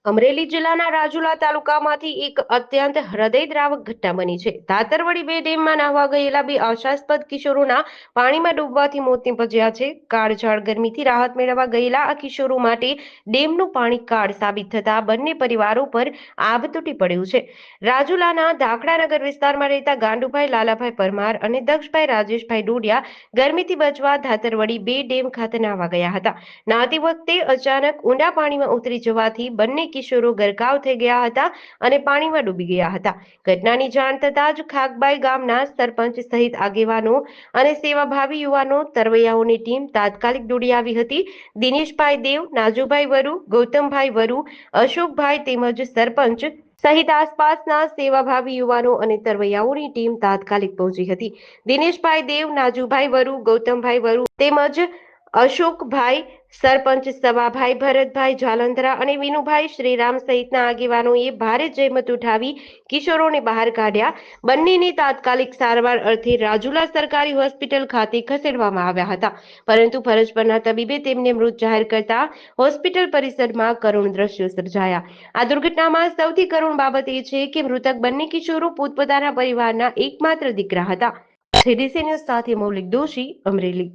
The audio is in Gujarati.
અમરેલી જિલ્લાના રાજુલા તાલુકામાંથી એક અત્યંત હૃદયદ્રાવક ઘટના બની છે। ધાતરવડી બે ડેમમાં નાહવા ગયેલા બે આશાસ્પદ કિશોરોના પાણીમાં ડૂબવાથી મોત નીપજ્યા છે। કાળઝાળ ગરમીથી રાહત મેળવવા ગયેલા આ કિશોરો માટે ડેમનું પાણી કાળ સાબિત થતા બંને પરિવારો પર આભ તૂટી પડ્યું છે। રાજુલાના ધાખડાનગર વિસ્તારમાં રહેતા ગાંડુભાઈ લાલાભાઈ પરમાર અને દક્ષભાઈ રાજેશભાઈ ડોડિયા ગરમીથી બચવા ધાતરવડી બે ડેમ ખાતે નાહવા ગયા હતા। નહાતી વખતે અચાનક ઊંડા પાણીમાં ઉતરી જવાથી બંને કિશોરો ગરકાવ થઈ ગયા હતા અને પાણીમાં ડૂબી ગયા હતા। ઘટનાની જાણ થતાં જ ખાકબાઈ ગામના સરપંચ સહિત આગેવાનો અને સેવાભાવી યુવાનો તરવૈયાઓની ટીમ તાત્કાલિક દોડી આવી હતી। દિનેશભાઈ દેવ, નાજુભાઈ વરુ, ગૌતમભાઈ વરુ, અશોકભાઈ તેમજ સરપંચ સહિત આસપાસના સેવાભાવી યુવાનો અને તરવૈયાઓની ટીમ તાત્કાલિક પહોંચી હતી। દિનેશભાઈ દેવ, નાજુભાઈ વરુ, ગૌતમભાઈ વરુ તેમજ અશોકભાઈ, સરપંચ સવાભાઈ, ભરતભાઈ જાલંધરા અને વિનુભાઈ શ્રીરામ સહિતના આગેવાનોએ ભારે જહેમત ઉઠાવી કિશોરોને બહાર કાઢ્યા। બંનેને તાત્કાલિક સારવાર અર્થે રાજુલા સરકારી હોસ્પિટલ ખાતે ખસેડવામાં આવ્યા હતા, પરંતુ ફરજ પરના તબીબે તેમને મૃત જાહેર કરતા હોસ્પિટલ પરિસરમાં કરુણ દ્રશ્યો સર્જાયા। આ દુર્ઘટનામાં સૌથી કરુણ બાબત એ છે કે મૃતક બંને કિશોરો પોતપોતાના પરિવારના એકમાત્ર દીકરા હતા। સીડીસી ન્યૂઝ સાથે મૌલિક દોશી, અમરેલી।